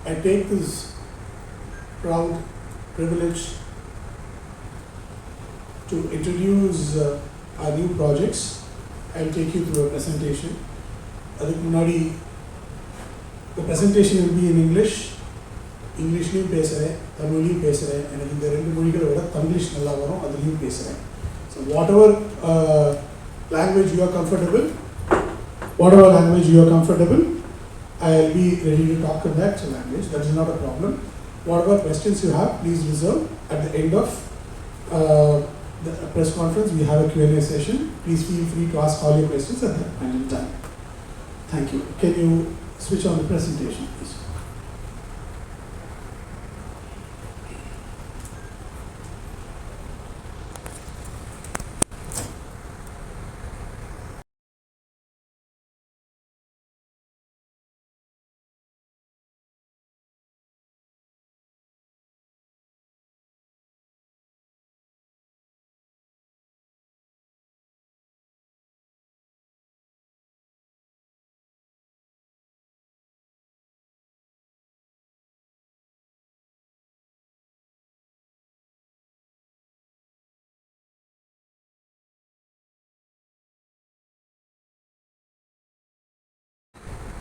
I take this proud privilege to introduce our new projects. I'll take you through a presentation. The presentation will be in English. Englishலையும் பேசுறேன், தமிழ்லையும் பேசுறேன். எனக்கு இந்த ரெண்டு மொழிகளை விட தமிழ் நல்லா வரும், அதுலயும் பேசுறேன். So whatever language you are comfortable, I'll be ready to talk in that language. That is not a problem. Whatever questions you have, please reserve. At the end of the press conference, we have a Q&A session. Please feel free to ask all your questions at that point in time. Thank you. Can you switch on the presentation, please?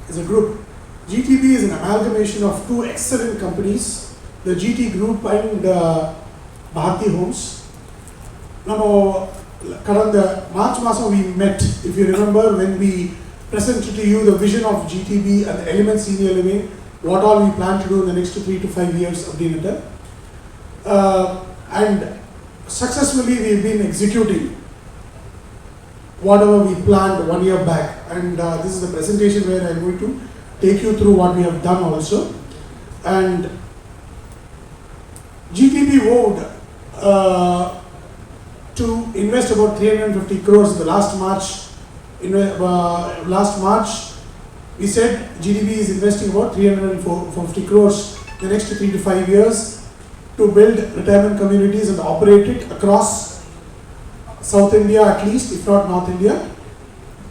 As a group, GTB is an amalgamation of two excellent companies, the GT Group and Bharathi Homes. Now, March Masam we met, if you remember, when we presented to you the vision of GTB and the Elements Senior Living, what all we plan to do in the next 3 to 5 years of the Unita. And successfully we've been executing whatever we planned 1 year back, and this is the presentation where I'm going to take you through what we have done also. And GTB vowed to invest about 350 crores in the last March. We said GTB is investing about 350 crores in the next 3 to 5 years to build retirement communities and operate it across South India at least, if not North India,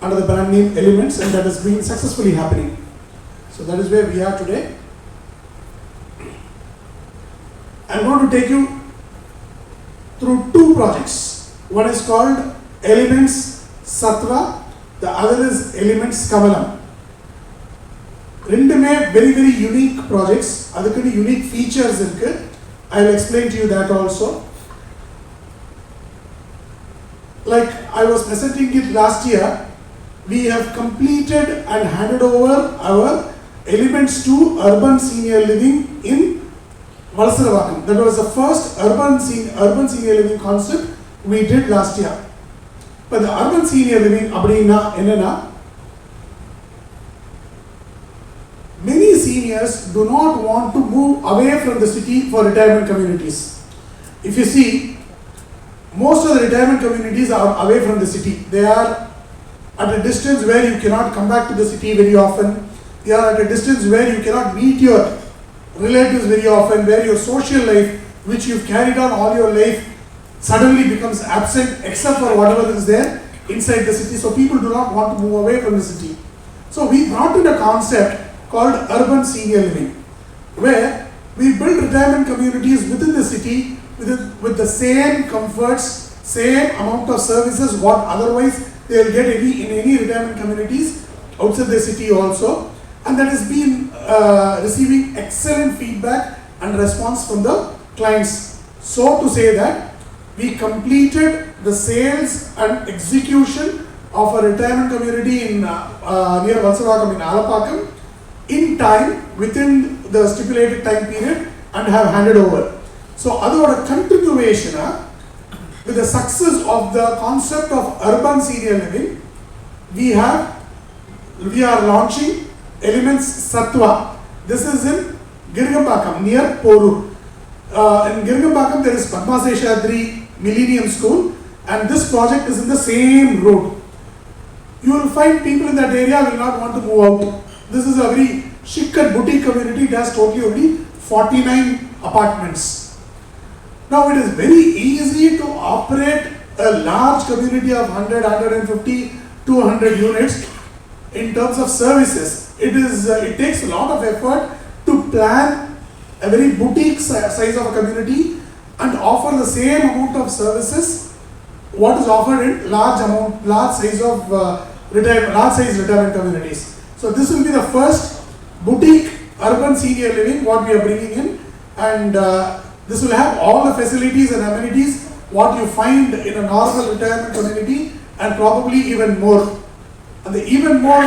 under the brand name Elements, and that has been successfully happening. So that is where we are today. I'm going to take you through two projects. One is called Elements Sattva, the other is Elements Kamalam. Rendume very very unique projects, adukku unique features irukku. I will explain to you that also. Like I was presenting it last year, we have completed and handed over our Elements to Urban Senior Living in Valsaravakam. That was the first urban senior living concept we did last year. But the urban senior living abadina enna, many seniors do not want to move away from the city for retirement communities. If you see, most of the retirement communities are away from the city. They are at a distance where you cannot come back to the city very often. They are at a distance where you cannot meet your relatives very often, where your social life, which you've carried on all your life, suddenly becomes absent except for whatever is there inside the city. So people do not want to move away from the city. So we brought in a concept called urban senior living, where we build retirement communities within the city with the same comforts, same amount of services what otherwise they will get in any retirement communities outside the city also, and that has been receiving excellent feedback and response from the clients. So to say that we completed the sales and execution of a retirement community in near Valsaravakam in Alapakam in time, within the stipulated time period, and have handed over. So, that's a continuation with the success of the concept of urban senior living. We are launching Elements Sattva. This is in Girgambakam near Porur. In Girgambakam there is Padma Seshadri Millennium School, and this project is in the same road. You will find people in that area will not want to move out. This is a very chic and boutique community. It has totally only 49 apartments. Now it is very easy to operate a large community of 100, 150, 200 units in terms of services. It takes a lot of effort to plan a very boutique size of a community and offer the same amount of services what is offered in large size retirement communities. So this will be the first boutique urban senior living what we are bringing in, and this will have all the facilities and amenities what you find in a normal retirement community and probably even more. And the even more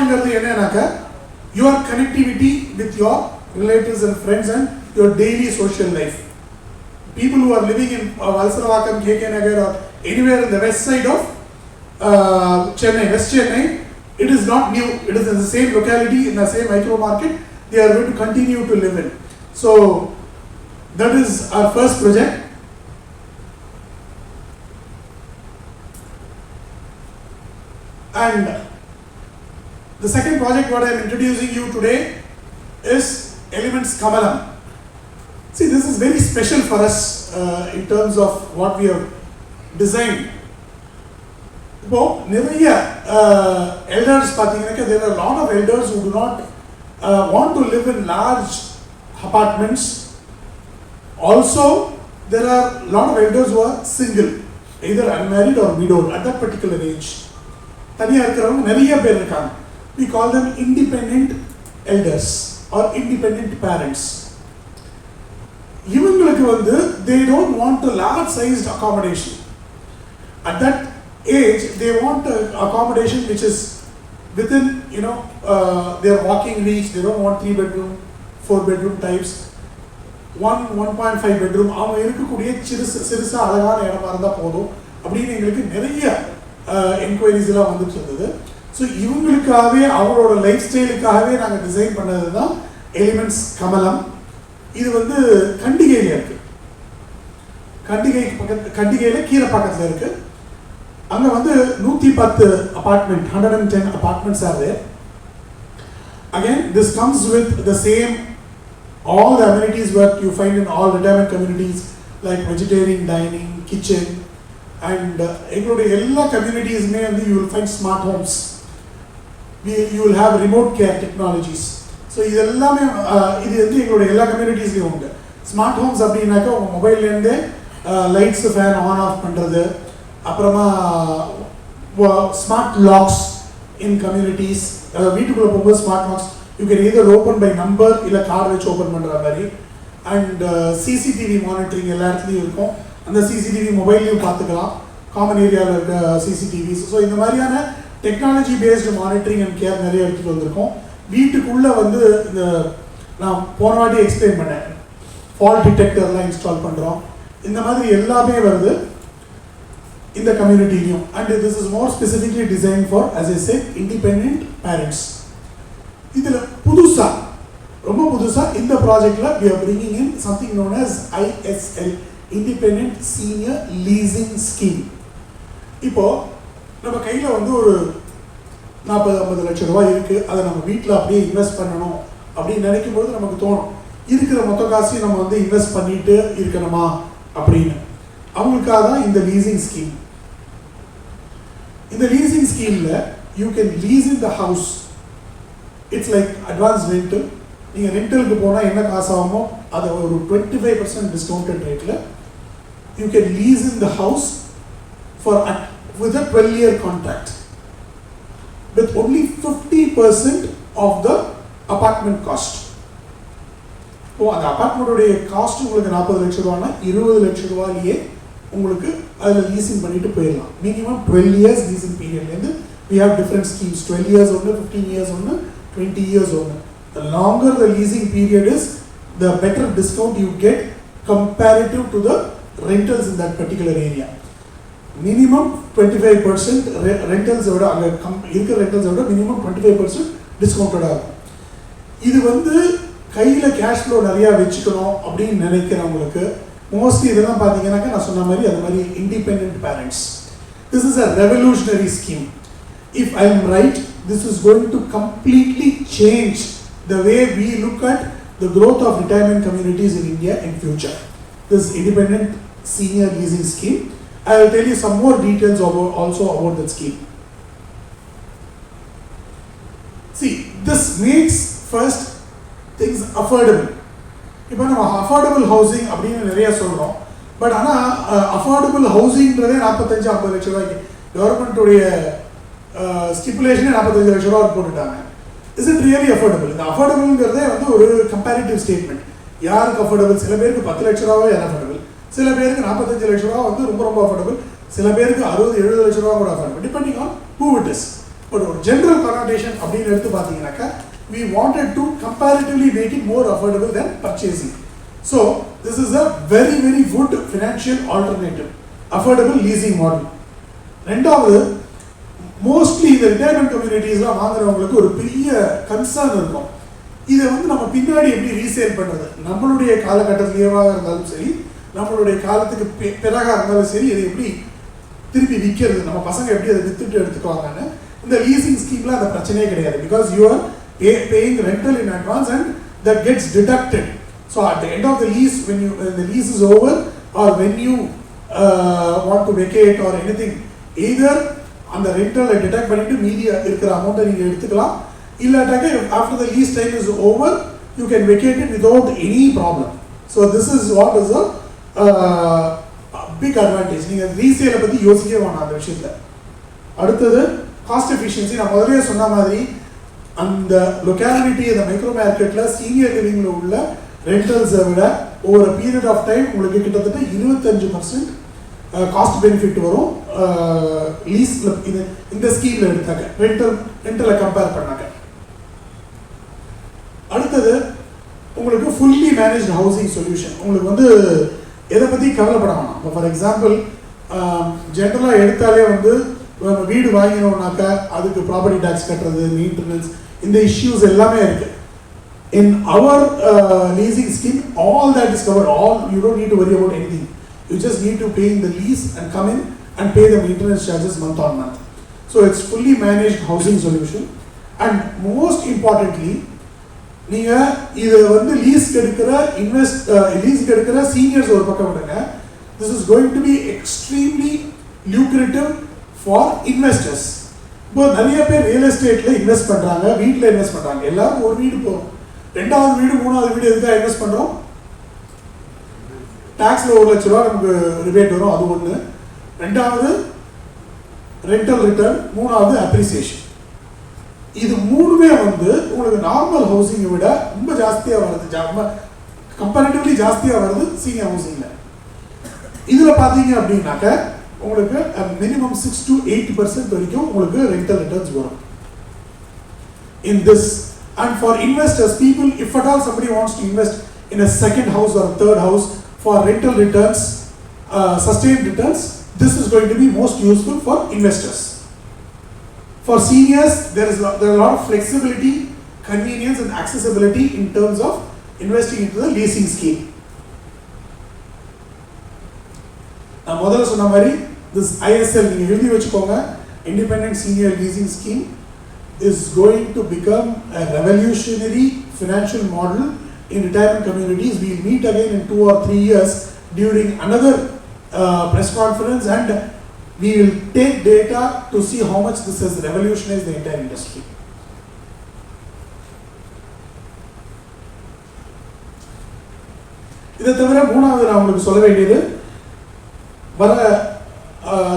your connectivity with your relatives and friends and your daily social life. People who are living in Valsaravakam, KK Nagar or anywhere in the west side of Chennai, West Chennai, it is not new. It is in the same locality, in the same micro market, they are going to continue to live in. So that is our first project. And the second project what I am introducing you today is Elements Kamalam. See, this is very special for us in terms of what we have designed. Elders, there are a lot of elders who do not want to live in large apartments. Also, there are a lot of elders who are single, either unmarried or widowed at that particular age. We call them independent elders or independent parents. They don't want a large sized accommodation. At that age, they want an accommodation which is within, their walking reach. They don't want 3 bedroom, 4 bedroom types. 1.5 bedroom. Inquiries. So, our lifestyle design Elements Kamalam. This is Kandigay. Kandigay Kira Pakatla. Anga 110 apartments are there. Again, this comes with the same, all the amenities what you find in all retirement communities like vegetarian dining, kitchen, and including all communities you will find smart homes. You will have remote care technologies. So, this is all communities. Smart homes are mobile lights fan on off. Smart locks in communities. Smart locks. You can either open by number or card which open. And CCTV monitoring. And the CCTV mobile common area CCTVs. So, in the technology based monitoring and care. வீட்டுக்குள்ள நான் போன வாட்டி explain பண்ணேன் fault டிடெக்டர்லாம் install பண்றோம் இந்த மாதிரி எல்லாமே வருது இந்த கம்யூனிட்டிலயும் and this is more specifically designed for, as I said, independent parents. இதுல புதுசா ரொம்ப புதுசா இந்த ப்ராஜெக்ட்ல we are bringing in something known as ISL, Independent Senior Leasing Scheme. இப்போ நம்ம கையில ஒரு 40-50 லட்சம் ரூபாய் இருக்கு, அதை நம்ம வீட்டில் அப்படியே இன்வெஸ்ட் பண்ணணும் அப்படின்னு நினைக்கும் போது நமக்கு தோணும் இருக்கிற மொத்த காசையும் நம்ம இன்வெஸ்ட் பண்ணிட்டு இருக்கணுமா அப்படின்னு. அவங்களுக்காக தான் இந்த லீசிங் ஸ்கீம். இந்த லீசிங் ஸ்கீம்ல you can lease in the house. It's like advance rental. நீங்கள் ரெண்டலுக்கு போனால் என்ன காசு ஆகுமோ அதை ஒரு 25% டிஸ்கவுண்டட் ரேட்டில் you can lease in the house for with a 12-year contract. With only 50% of the apartment cost. So, the apartment cost is 40 lakhs rupaya, 20 lakhs rupaya உங்களுக்கு அதுல leasing பண்ணிட்டு போயிரலாம். Minimum 12 years leasing period. We have different schemes, 12 years only, 15 years only, 20 years only. The longer the leasing period is, the better discount you get comparative to the rentals in that particular area. Minimum 25% rentals oda anga irukka rentals oda minimum 25% discounted ஆகும். இது கையில cash flow நிறைய வெச்சுக்கணும் அப்படி நினைக்கிறவங்களுக்கு mostly இதெல்லாம் பாத்தீங்கன்னா நான் சொன்ன மாதிரி அது மாதிரி independent parents. This is a revolutionary scheme. If I am right, this is going to completely change the way we look at the growth of retirement communities in India in future. This independent senior leasing scheme. I will tell you some more details about that scheme. See, this makes first things affordable. இப்போ நம்ம affordable housing அப்படின்னு நிறைய சொல்கிறோம். But ஆனால் affordable ஹவுசிங்கிறதே 45-50 லட்ச ரூபாய்க்கு கவர்மெண்ட்டுடைய ஸ்டிப்புலேஷனே 45 லட்ச ரூபா போட்டுட்டாங்க. Is it really affordable? இந்த அஃபோர்டபுள்ங்கிறதே வந்து ஒரு கம்பேரிட்டிவ் ஸ்டேட்மெண்ட். யாருக்கு அஃபோர்டபுள்? சில பேருக்கு 10 லட்ச ரூபாவே அஃபோர்டபுள், சில பேருக்கு 45 லட்ச ரூபா வந்து ரொம்ப ரொம்ப அஃபோர்டபுள், சில பேருக்கு 60-70 லட்ச ரூபா கூட affordable, depending on who it is. But ஒரு ஜென்ரல் கனோட்டேஷன் அப்படின்னு எடுத்து பார்த்தீங்கன்னாக்கா we wanted to comparatively make it more affordable than purchasing. So this is a very very good financial alternative, affordable leasing model. ரெண்டாவது, mostly இந்த retirement கம்யூனிட்டிஸ்லாம் வாங்குறவங்களுக்கு ஒரு பெரிய concern இருக்கும். இதை வந்து நம்ம பின்னாடி எப்படி ரீசேல் பண்ணுறது, நம்மளுடைய காலகட்டத்திலேயேவாக இருந்தாலும் சரி, நம்மளுடைய காலத்துக்கு பிறகாக இருந்தாலும் சரி, இதை எப்படி திருப்பி விற்கிறது, நம்ம பசங்க எப்படி அதை வித்துட்டு எடுத்துக்குவாங்கன்னு. இந்த லீசிங் ஸ்கீமில் அந்த பிரச்சனையே கிடையாது. Because you are paying rental in advance and that gets deducted. So at the end of the lease, when the lease is over or when you want to vacate or anything, either on the rental deduct பண்ணிட்டு மீதி இருக்கிற அமௌண்ட்டை நீங்கள் எடுத்துக்கலாம். இல்லாட்டாக்க after the lease time is over you can vacate it without any problem. So this is what is a big advantage. நீங்கள் ரீசேலை பற்றி யோசிக்கவே வேணாம் அந்த விஷயத்தில். அடுத்தது காஸ்ட் எஃபிஷியன்சி. நான் முதலே சொன்ன மாதிரி அந்த லொக்காலிட்டி, அந்த மைக்ரோ மார்க்கெட்டில் சீனியர் லிவிங்கில் உள்ள ரெண்டல்ஸை விட ஓவர் பீரியட் ஆஃப் டைம் உங்களுக்கு கிட்டத்தட்ட 25% காஸ்ட் பெனிஃபிட் வரும் லீஸில். இந்த ஸ்கீமில் எடுத்தாங்க ரெண்டலை கம்பேர் பண்ணாங்க. அடுத்தது உங்களுக்கு ஃபுல்லி மேனேஜ்டு ஹவுசிங் சொல்யூஷன். உங்களுக்கு வந்து எதை பற்றி கவலைப்பட வேணாம். இப்போ ஃபார் எக்ஸாம்பிள் ஜென்ரலாக எடுத்தாலே வந்து நம்ம வீடு வாங்கினோம்னாக்கா அதுக்கு ப்ராப்பர்ட்டி டேக்ஸ் கட்டுறது, மெயின்டெனன்ஸ், இந்த இஷ்யூஸ் எல்லாமே இருக்கு. In our leasing scheme, all that is covered. All you don't need to worry about anything. You just need to pay in the lease and come in and pay the maintenance charges month on month. So it's fully managed housing solution. And most importantly, நீங்க இது வந்து lease எடுக்கிற lease எடுக்கிற seniors ஒரு பக்கம் விடுங்க. This is going to be extremely lucrative for investors. இப்போ நிறைய பேர் ரியல் எஸ்டேட்ல இன்வெஸ்ட் பண்றாங்க, வீட்டில் இன்வெஸ்ட் பண்றாங்க. எல்லாரும் ஒரு வீடு போகிறோம், ரெண்டாவது வீடு, மூணாவது வீடு எதுக்காக இன்வெஸ்ட் பண்றோம்? டாக்ஸ்ல 1 லட்ச ரூபா நமக்கு ரிபேட் வரும், அது ஒன்று. ரெண்டாவது ரெண்டல் ரிட்டர்ன், மூணாவது அப்ரிசியேஷன். இது மூணுமே வந்து உங்களுக்கு நார்மல் ஹவுசிங்கை விட ரொம்ப ஜாஸ்தியாக வருது, கம்பேரிட்டிவ்லி ஜாஸ்தியாக வருது சீனியர் ஹவுசிங்கில். இதில் பார்த்தீங்க அப்படின்னாக்க உங்களுக்கு மினிமம் 6 to 8% வரைக்கும் உங்களுக்கு ரெண்டல் ரிட்டர்ன்ஸ் வரும் in this. And for investors, people, if at all somebody wants to invest in a second house or a third house for rental returns, sustained returns, this is going to be most useful for investors. For seniors, there are a lot of flexibility, convenience and accessibility in terms of investing into the leasing scheme. நான் முதல்ல சொன்ன மாதிரி this ISL நீங்கள் எழுதி வச்சுக்கோங்க, independent senior leasing scheme is going to become a revolutionary financial model in retirement communities. We will meet again in 2 or 3 years during another press conference and we will take data to see how much this has revolutionized the entire industry. இதை தவிர மூணாவது நான் உங்களுக்கு சொல்ல வேண்டியது, வர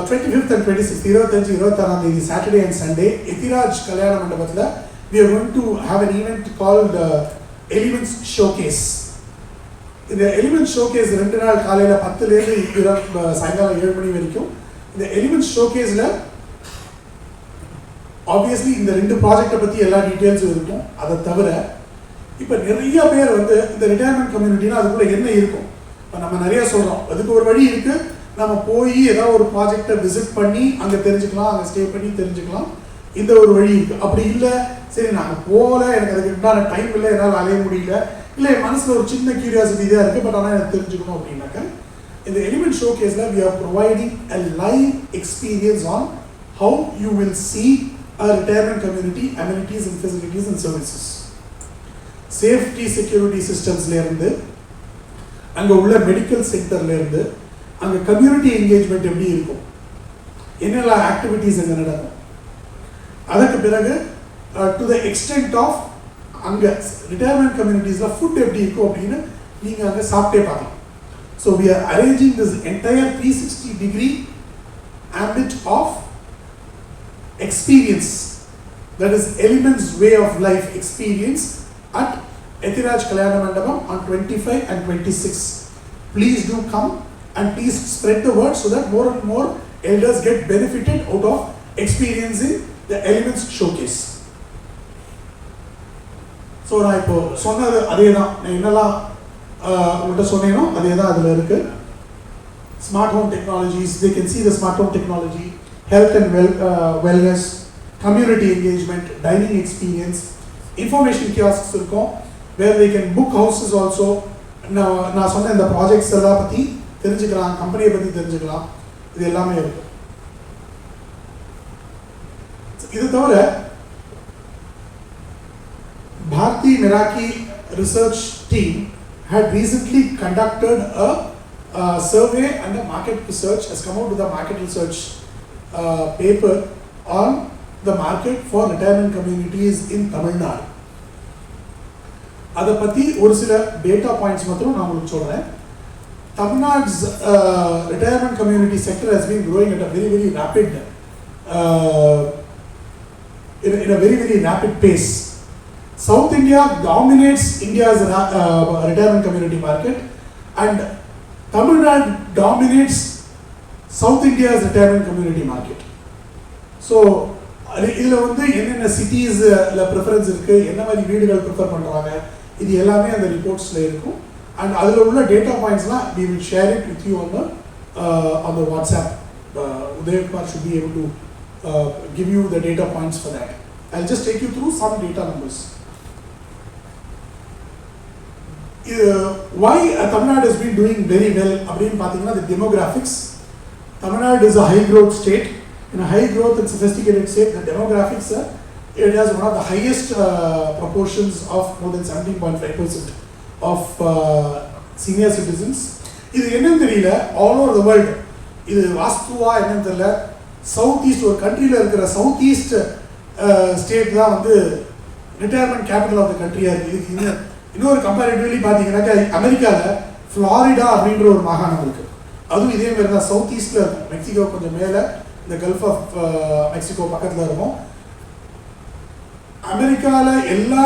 25th and 26th, 25-26 தேதி Saturday and Sunday Ethiraj கல்யாண மண்டபத்தில் we are going to have an event called Elements Showcase. இந்த Elements Showcase 2 நாள் காலையில் 10லேருந்து சாயங்காலம் 7 மணி வரைக்கும். இந்த Elements Showcaseல ஆப்வியஸ்லி இந்த 2 ப்ராஜெக்டை பற்றி எல்லா டீட்டெயில்ஸும் இருக்கும். அதை தவிர இப்போ நிறைய பேர் வந்து இந்த ரிட்டையர்மெண்ட் கம்யூனிட்டினா அதுக்குள்ளே என்ன இருக்கும், இப்போ நம்ம நிறைய சொல்கிறோம், அதுக்கு ஒரு வழி இருக்குது. நம்ம போய் ஏதாவது ஒரு ப்ராஜெக்டை விசிட் பண்ணி அங்கே தெரிஞ்சுக்கலாம், அங்கே ஸ்டே பண்ணி தெரிஞ்சுக்கலாம். இந்த ஒரு வழி இருக்குது. அப்படி இல்லை, சரி நாங்கள் போகல, எனக்கு அதுக்கு உண்டான டைம் இல்லை, என்னால் அலைய முடியல, இல்லை என் மனசில் ஒரு சின்ன கியூரியாசிட்டி தான் இருக்குது, பட் ஆனால் எனக்கு தெரிஞ்சுக்கணும் அப்படின்னாக்க இந்த element ஷோகேஸில் we are providing a live experience on how you will see a retirement community amenities and facilities and services. Safety security சிஸ்டம்ஸ்லேருந்து, அங்கே உள்ள மெடிக்கல் சென்டர்லேருந்து, அங்கே கம்யூனிட்டி என்கேஜ்மெண்ட் எப்படி இருக்கும், என்னெல்லாம் ஆக்டிவிட்டீஸ் அங்கே நடக்கும், அதுக்கு பிறகு டு த எக்ஸ்டென்ட் ஆஃப் அங்கே ரிட்டையர்மெண்ட் கம்யூனிட்டிஸில் ஃபுட் எப்படி இருக்கும் அப்படின்னு நீங்க அங்க சாப்பிட்டே பார்க்கலாம். So we are arranging this entire 360-degree ambit of experience, that is Elements way of life experience at Ethiraj Kalyana Mandapam on 25 and 26. Please do come and please spread the word so that more and more elders get benefited out of experiencing the Elements showcase. So நான் இப்போ சொன்னது அதே தான், நான் என்னெல்லாம் உங்கள்கிட்ட சொன்னேனோ அதே தான் அதில் இருக்கு. Smart home technologies, they can see the smart home technology, health and wellness, community engagement, dining experience, information kiosks இருக்கும் where they can book houses also. நான் சொன்ன இந்த ப்ராஜெக்ட்ஸ் எல்லாம் பற்றி தெரிஞ்சுக்கலாம், கம்பெனியை பற்றி தெரிஞ்சுக்கலாம், இது எல்லாமே இருக்கு. இது தவிர Bharathi Meraki research team had recently conducted a survey and a market research, has come out with a market research paper on the market for retirement communities in Tamil Nadu. அதை பற்றி ஒரு சில டேட்டா பாயிண்ட்ஸ் மட்டும் நான் உங்களுக்கு சொல்கிறேன். Tamil Nadu's retirement community sector has been growing at a very rapid in a very rapid pace. South India dominates India's retirement community market, and Tamil Nadu dominates South India's retirement community market. So, இதில் வந்து என்னென்ன சிட்டிஸில் preference இருக்குது, என்ன மாதிரி வீடுகள் prefer பண்ணுறாங்க, இது எல்லாமே அந்த ரிப்போர்ட்ஸில் இருக்கும். அண்ட் அதில் உள்ள data பாயிண்ட்ஸ்லாம் we will share it with you on the WhatsApp. Udaykumar should be able to give you the data points for that. I'll just take you through some data numbers. Why Tamil Nadu has been doing very well அப்படின்னு பார்த்தீங்கன்னா the demographics. Tamil Nadu is a high growth state. In a high growth and sophisticated state, the demographics, it has one of the highest proportions of more than 17.5% of senior citizens. இது என்னன்னு தெரியல, all over the world இது வாஸ்துவா என்னன்னு தெரியல, south east ஒரு கண்ட்ரியில் இருக்கிற south east state தான் வந்து ரிட்டையர்மெண்ட் கேபிட்டல் ஆஃப் த கண்ட்ரியாக இருக்குது. இதுக்கு இன்னொரு கம்பேரிட்டிவ்லி பார்த்தீங்கன்னாக்கா அமெரிக்காவில் ஃப்ளாரிடா அப்படின்ற ஒரு மாகாணம் இருக்குது, அதுவும் இதே மாதிரி தான் சவுத் ஈஸ்டில் இருக்கும். மெக்சிகோ கொஞ்சம் மேலே, இந்த கல்ஃப் ஆஃப் மெக்சிகோ பக்கத்தில் இருக்கும். அமெரிக்காவில் எல்லா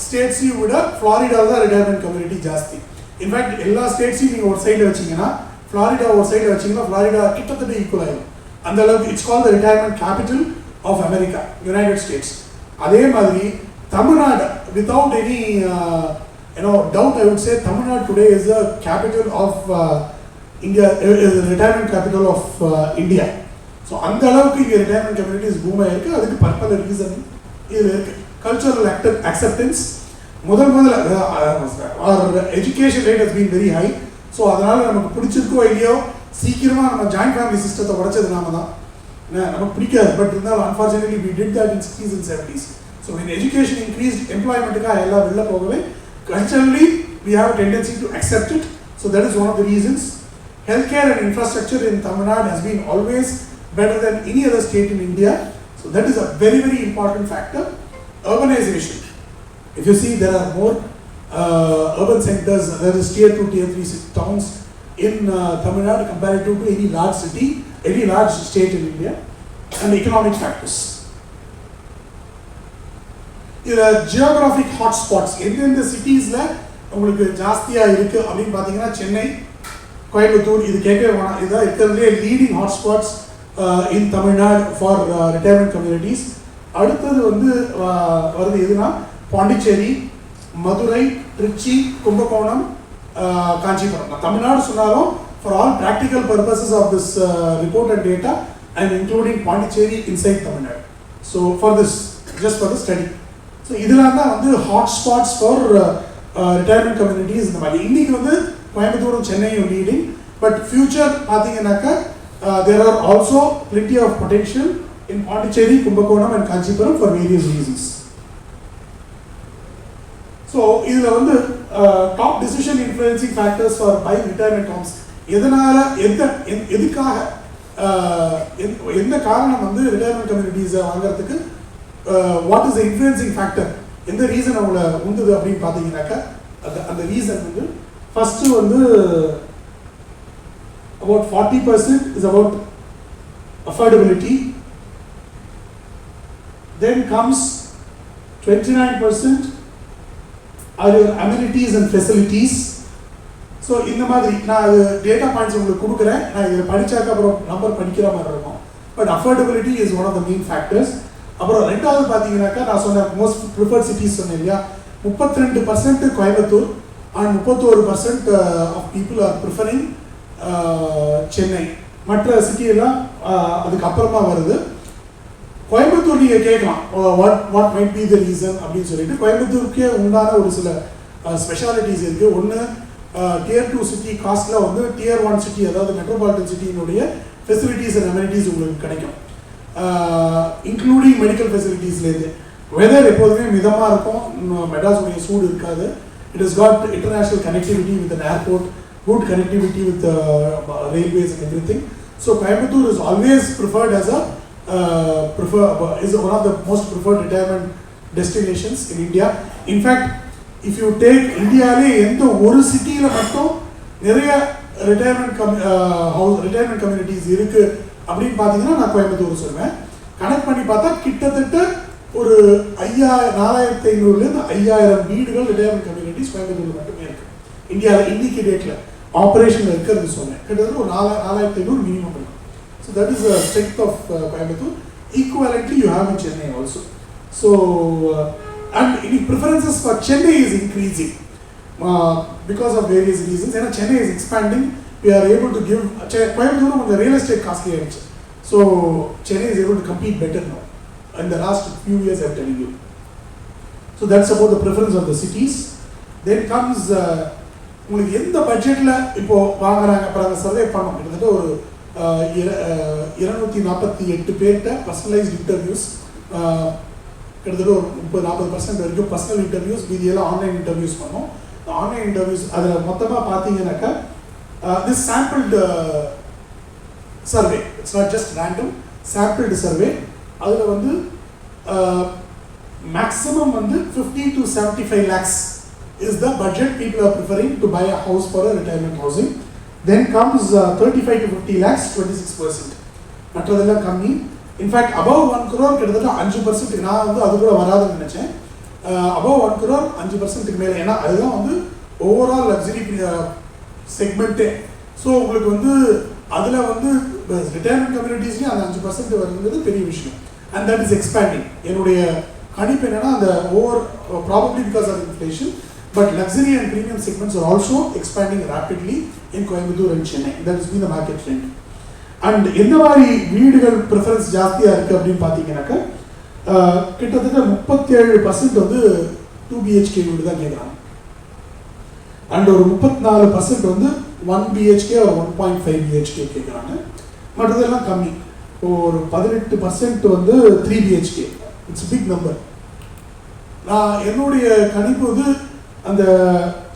ஸ்டேட்ஸையும் விட ஃப்ளாரிடாவில் தான் ரிட்டையர்மெண்ட் கம்யூனிட்டி ஜாஸ்தி. இன்ஃபேக்ட் எல்லா ஸ்டேட்ஸையும் நீங்கள் ஒரு சைடில் வச்சிங்கன்னா, ஃப்ளாரிடா ஒரு சைடில் வச்சிங்கன்னா ஃப்ளாரிடா கிட்டத்தட்ட ஈக்குவல் ஆகிடும். அந்த அளவுக்கு it's called the retirement capital of America, United States. அதே மாதிரி Tamil Nadu, without any doubt, I would say Tamil Nadu today is the capital of India, is the retirement capital of India. So அந்த அளவுக்கு இங்கே retirement communities boom ஆயிருக்கு. அதுக்கு பர்பல reason இதில் இருக்கு. Cultural acceptance முதல்ல our education rate has been very high. So அதனால நமக்கு பிடிச்சிருக்கோ இல்லையோ சீக்கிரமாக நம்ம ஜாயிண்ட் ஃபேமிலி சிஸ்டத்தை உடைச்சது நாம தான். நமக்கு பிடிக்காது, பட் இருந்தாலும் unfortunately we did that in 60s and 70s. So when education increased, employment-க்காக எல்லாம் வெளில போகவே, culturally we have a tendency to accept it. So that is one of the reasons. Healthcare and infrastructure in Tamil Nadu has been always better than any other state in India. So that is a very important factor. Urbanization. If you see, there are more urban centers, there is tier 2, tier 3 towns in Tamil Nadu comparative to any large city, any large state in India. And economic factors. Geographic hotspots. எந்தெந்த சிட்டிஸில் உங்களுக்கு ஜாஸ்தியாக இருக்குது அப்படின்னு பார்த்தீங்கன்னா, சென்னை, கோயம்புத்தூர், இது கேட்கவே வேணாம். இதுதான் இருக்கிறதுலே leading hotspots in Tamil Nadu for retirement communities. அடுத்தது வந்து வருது எதுனா பாண்டிச்சேரி, மதுரை, திருச்சி, கும்பகோணம், காஞ்சிபுரம். நான் தமிழ்நாடு சொன்னாலும் for all practical purposes of this report and data I am including Pondicherry inside Tamil Nadu. So for this just for the study. So இதெல்லாம் தான் வந்து ஹாட்ஸ்பாட்ஸ் ஃபார் ரிட்டையர்மெண்ட் கம்யூனிட்டிஸ். இந்த மாதிரி இன்னைக்கு வந்து கோயம்புத்தூரும் சென்னையும் லீடிங், பட் ஃபியூச்சர் பார்த்தீங்கன்னாக்கா there are also plenty of potential in Pondicherry, Kumbakonam and Kanchipuram for various reasons. So இதில் வந்து top decision influencing factors for buying retirement homes. எதனால எதுக்காக எந்த காரணம் வந்து ரிட்டையர்மெண்ட் கம்யூனிட்டிஸை வாங்குறதுக்கு what is the influencing factor, எந்த ரீசன் அவங்கள உண்டுது அப்படின்னு பார்த்தீங்கன்னாக்கா அந்த ரீசன் வந்து first வந்து about 40% is about affordability. Then comes 29% are your amenities and facilities. So இந்த மாதிரி நான் data points உங்களுக்கு கொடுக்குறேன், நான் இதை படிச்சாக்க அப்புறம் நம்பர் படிக்கிற மாதிரி இருக்கும். But affordability is one of the main factors. அப்புறம் ரெண்டாவது பார்த்தீங்கன்னாக்கா நான் சொன்ன மோஸ்ட் ப்ரிஃபர்ட் சிட்டிஸ் சொன்னேன் இல்லையா, 32% Coimbatore and 31% of people are preferring Chennai. மற்ற சிட்டியெல்லாம் அதுக்கு அப்புறமா வருது. கோயம்புத்தூர் நீங்கள் கேட்கலாம் what might be the reason அப்படின்னு சொல்லிட்டு. கோயம்புத்தூருக்கே உண்டான ஒரு சில ஸ்பெஷாலிட்டிஸ் இருக்குது. ஒன்று டியர் 2 சிட்டி காஸ்ட்டில் வந்து டியர் 1 சிட்டி, அதாவது மெட்ரோபாலிட்டன் சிட்டியினுடைய ஃபெசிலிட்டிஸ் அண்ட் அமெனிட்டிஸ் உங்களுக்கு கிடைக்கும், இன்க்ளூடிங் மெடிக்கல் ஃபெசிலிட்டிஸ்லேருந்து. வெதர் எப்போதுமே மிதமாக இருக்கும், மெட்ராஸுடைய சூடு இருக்காது. It is got international connectivity with an airport, good connectivity with railways and everything. So Coimbatore is always preferred as is one of the most preferred retirement destinations in India. In fact, if you take India le endha oru city la mattum neriya retirement communities irukku appdi pathina na Coimbatore solven. Connect panni paatha kittathetta ஒரு 4500 ல 5000 வீடுகள் retirement communities Coimbatore மட்டுமே இருக்கு இந்தியாவில். இன்னைக்கு டேட்ல operation இருக்கிறது சொன்னேன், கிட்டத்தட்ட ஒரு 4500 மினிமம் இருக்கும். So that is the strength of Coimbatore. Equivalently you have in Chennai also. So and இனி preferences for Chennai is increasing because of various reasons. ஏன்னா Chennai is expanding, we are able to give. Coimbatore கொஞ்சம் ரியல் எஸ்டேட் காஸ்ட்லி ஆயிடுச்சு. So Chennai is able to compete better no in the last few years, I'm telling you. So that's about the preference of the cities. Then comes உங்களுக்கு எந்த பட்ஜெட்டில் இப்போது வாங்குறாங்க. அப்புறம் அந்த survey பண்ணோம், கிட்டத்தட்ட ஒரு 248 பேர்கிட்ட பர்சனலைஸ்ட் இன்டர்வியூஸ், கிட்டத்தட்ட ஒரு 30-40% வரைக்கும் பர்சனல் இன்டர்வியூஸ், மீதியெல்லாம் ஆன்லைன் இன்டர்வியூஸ் பண்ணோம். ஆன்லைன் இன்டர்வியூஸ் அதில் மொத்தமாக பார்த்தீங்கன்னாக்கா this sampled survey, it's not just random, sampled survey. அதில் வந்து மேக்ஸிமம் வந்து 50 to 75 lakhs is the budget people are preferring to buy a house for a retirement housing. Then comes 35 to 50 lakhs, 26%. மற்றதெல்லாம் கம்மி. In fact above 1 crore கிட்டத்தட்ட 5%. நான் வந்து அது கூட வராதுன்னு நினச்சேன். above 1 crore 5%க்கு மேலே. ஏன்னா அதுதான் வந்து ஓவரால் லக்ஸரி செக்மெண்ட்டே. ஸோ உங்களுக்கு வந்து அதில் வந்து ரிட்டையர்மெண்ட் கம்யூனிட்டிஸ்லேயும் அந்த 5% வருங்கிறது பெரிய விஷயம். And that is expanding. என்னுடைய கணிப்பு என்னன்னா அந்த over probably because of inflation, but luxury and premium segments are also expanding rapidly in Coimbatore and Chennai. That is been the market trend. And எந்த மாதிரி வீடுகள் ப்ரிஃபரன்ஸ் ஜாஸ்தியாக இருக்குது அப்படின்னு பார்த்தீங்கன்னாக்கா கிட்டத்தட்ட 37% வந்து 2 BHK வீடு தான் கேட்குறாங்க. அண்ட் ஒரு 34% வந்து 1 BHK or 1.5 BHK கேட்குறாங்க. மற்றதெல்லாம் கம்மி. ஒரு 18% வந்து 3 BHK. It's big number. நான் என்னுடைய கணிப்பு வந்து அந்த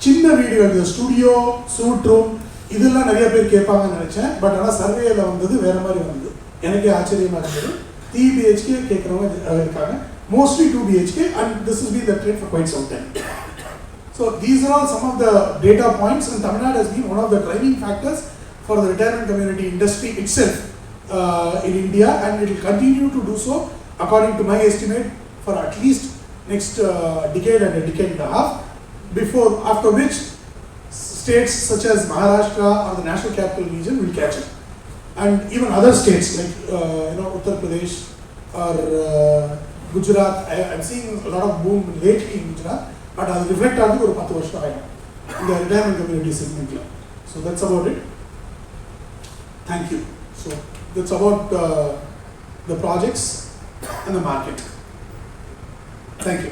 சின்ன வீடுகள், இந்த ஸ்டுடியோ, சூட் ரூம், இதெல்லாம் நிறைய பேர் கேட்பாங்கன்னு நினச்சேன். பட் ஆனால் சர்வேயில் வந்தது வேறு மாதிரி வந்தது. எனக்கே ஆச்சரியமாக இருந்தது. 3 BHK கேட்குறவங்க இருக்காங்க. Mostly 2 BHK and this has been the trend for quite some time. So these are all some of the data points, and Tamil Nadu has been one of the driving factors for the retirement community industry itself in India, and it will continue to do so according to my estimate for at least next decade and a decade and a half, after which states such as Maharashtra or the National Capital Region will catch up, and even other states like Uttar Pradesh or Gujarat. I'm seeing a lot of boom lately in Gujarat, but அது reflect ஆகுது ஒரு 10 வருஷம் ஆகும் இந்த retirement community செக்மெண்ட்டில். So that's about it. Thank you. So that's about the projects and the market. Thank you.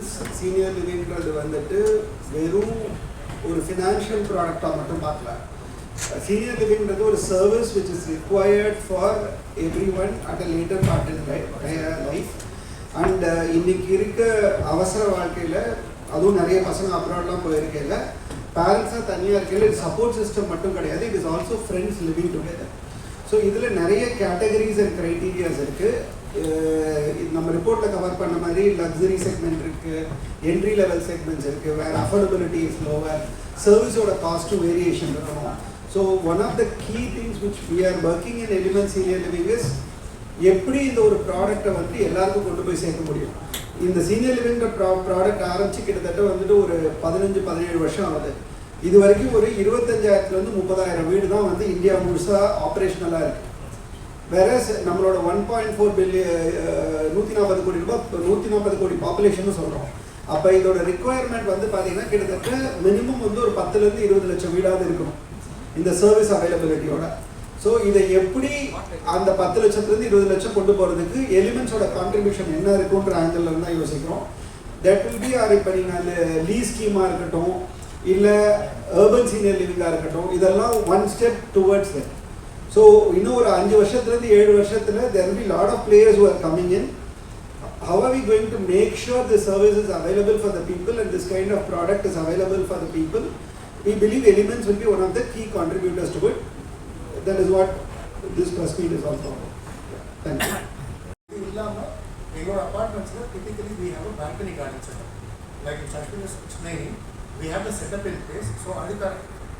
elements senior living வந்துட்டு வெறும் ஒரு financial product மட்டும் பார்க்கல. Senior living is a service which is required for everyone at a later part in life. And இன்னைக்கு இருக்க அவசர வாழ்க்கையில அதுவும் நிறைய பசங்க அப்ராட்லாம் போயிருக்கல பேரண்ட்ஸா தனியா இருக்கல சப்போர்ட் சிஸ்டம் மட்டும் கிடையாது, it is also friends living together. So இதில் நிறைய கேட்டகரிஸ் அண்ட் க்ரைட்டீரியாஸ் இருக்குது. நம்ம ரிப்போர்ட்டில் கவர் பண்ண மாதிரி லக்ஸரி செக்மெண்ட் இருக்குது, என்ட்ரி லெவல் செக்மெண்ட்ஸ் இருக்குது, வேறு அஃபோர்டபிலிட்டி இஸ் லோவர், சர்வீஸோட காஸ்ட்டும் வேரியேஷன் இருக்கணும். So one of the key things which we are working in elements senior living is எப்படி இந்த ஒரு ப்ராடக்டை வந்து எல்லாருக்கும் கொண்டு போய் சேர்க்க முடியும். இந்த சீனியர் லிவிங் ப்ராடக்ட் ஆரம்பிச்சு கிட்டத்தட்ட வந்துட்டு ஒரு 15-17 வருஷம் ஆகுது. இது வரைக்கும் ஒரு 25,000 to 30,000 வீடு தான் வந்து இந்தியா முழுசாக ஆப்ரேஷனலாக இருக்குது. வேற நம்மளோட 1.4 பில்லியன் 140 கோடி ரூபாய் 140 கோடி பாப்புலேஷன் சொல்கிறோம். அப்போ இதோட ரிக்குவயர்மெண்ட் வந்து பார்த்தீங்கன்னா கிட்டத்தட்ட மினிமம் வந்து ஒரு 10 to 20 லட்சம் வீடாவது இருக்கணும் இந்த சர்வீஸ் அவைலபிலிட்டியோட. ஸோ இதை எப்படி அந்த 10 லட்சத்துலேருந்து 20 லட்சம் கொண்டு போகிறதுக்கு எலிமெண்ட்ஸோட கான்ட்ரிபியூஷன் என்ன இருக்குன்ற ஆங்கிள் தான் யோசிக்கிறோம். தட் வில் பி ஆர் இப்போ நீங்கள் லீஸ் ஸ்கீமாக இருக்கட்டும் இல்லை அர்பன் சீனியர் லிவிங்காக இருக்கட்டும், இதெல்லாம் one step towards that. So இன்னும் ஒரு 5 வருஷத்துலேருந்து 7 வருஷத்தில் there will be lot of players who are coming in. How are we going to make sure the service is available for the people and this kind of product is available for the people? We believe elements will be one of the key contributors to it. That is what this press meet is also about. Thank you. In our apartments, typically we have a balcony garden setup. Like Shashmi was explaining, we have the setup in place. So,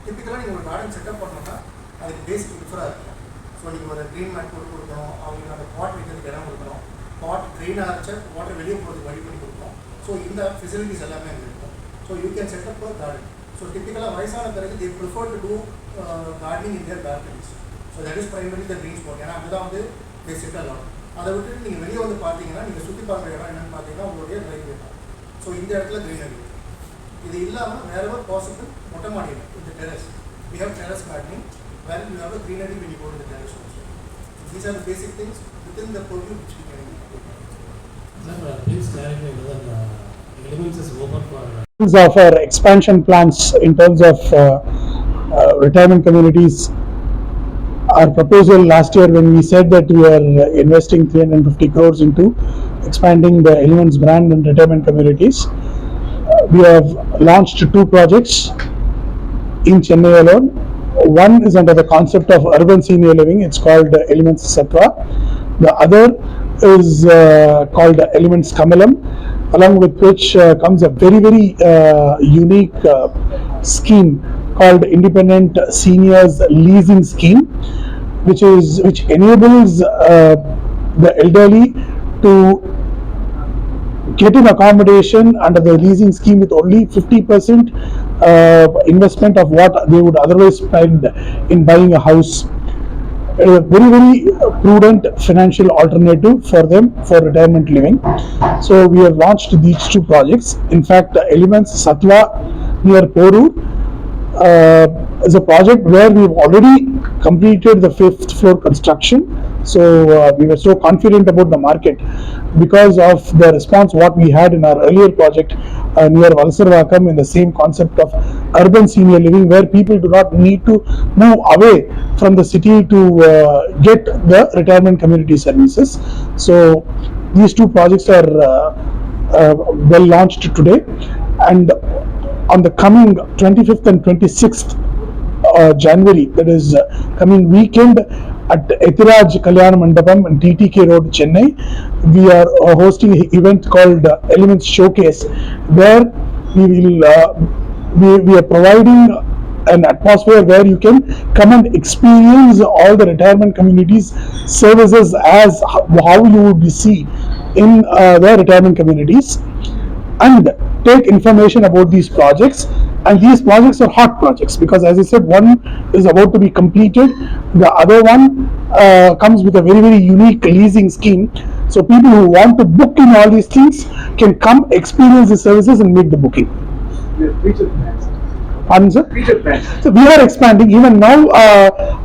typically you have a garden setup பண்ணா அதுக்கு பேசிக் ப்ரிஃபராக இருக்கும். So நீங்கள் ஒரு green mat போட்டு கொடுக்கணும், அவங்களுக்கு அந்த பாட் வைக்கிறதுக்கு இடம் கொடுக்கணும், பாட் க்ரீனாக அரைச்சா வாட்டர் வெளியே போகிறதுக்கு வழி பண்ணி கொடுக்கணும். ஸோ இந்த ஃபெசிலிட்டிஸ் எல்லாமே அங்கே இருக்கும். So you can set up for garden. So டிப்பிக்கலாக வயசான பிறகு they prefer to do gardening in their balconies. So that is primary the green spot. ஏன்னா அதுதான் வந்து தே செட் ஆகும். அதை விட்டு நீங்கள் வெளியே வந்து பார்த்தீங்கன்னா நீங்கள் சுற்றி பார்க்குற இடம் என்னென்னு பார்த்தீங்கன்னா உங்களுடைய ட்ரைவ் தான். ஸோ இந்த இடத்துல க்ரீனரி இது இல்லாமல் வேறு எவர் பாசிபிள் மொட்டை மாடி இந்த terrace. We have terrace gardening where you have a greenery when you go to the terrace also. These are the basic things within the purview which we can do. Please clarify whether elements is open for of our expansion plans in terms of retirement communities. Our proposal last year when we said that we are investing 350 crores into expanding the Elements brand and retirement communities, we have launched 2 projects in Chennai alone. One is under the concept of urban senior living. It's called Elements Sattva. The other is called Elements Kamalam, along with which comes a very unique scheme called Independent Seniors Leasing Scheme, which enables the elderly to get an accommodation under the leasing scheme with only 50% investment of what they would otherwise spend in buying a house. A very prudent financial alternative for them for retirement living. So we have launched these 2 projects. In fact, Elements Sattva near Porur is a project where we've already completed the 5th floor construction. So we were so confident about the market because of the response what we had in our earlier project near Valsarvakam in the same concept of urban senior living, where people do not need to move away from the city to get the retirement community services. So these 2 projects are well launched today, and on the coming 25th and 26th January, that is coming weekend, at Etiraj Kalyan Mandapam and TTK Road, Chennai, we are hosting an event called Elements Showcase, where we are providing an atmosphere where you can come and experience all the retirement communities services as how you would see in the retirement communities, and take information about these projects. And these projects are hot projects because, as I said, one is about to be completed, the other one comes with a very unique leasing scheme. So people who want to book in all these things can come experience the services and make the booking. Future plans. Pardon, sir? Future plans. So we are expanding even now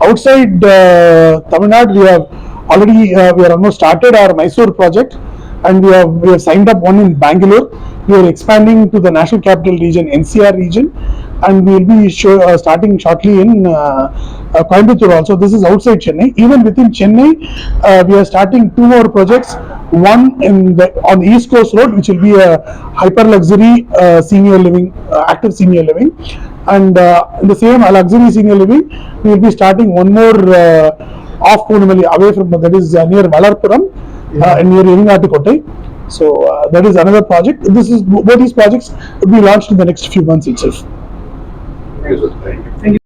outside Tamil Nadu. We have already we are almost started our Mysore project, and we have signed up one in Bangalore. we are expanding to the National Capital Region, NCR region, and we will be starting shortly in Coimbatore also. This is outside Chennai. Even within Chennai, we are starting 2 more projects. One on the East Coast Road, which will be a hyper luxury senior living, active senior living, and in the same luxury senior living, we will be starting one more off Poonamali, away from that is near Valarpuram, near Iringattukottai. So that is another project. Both these projects will be launched in the next few months itself. Thank you.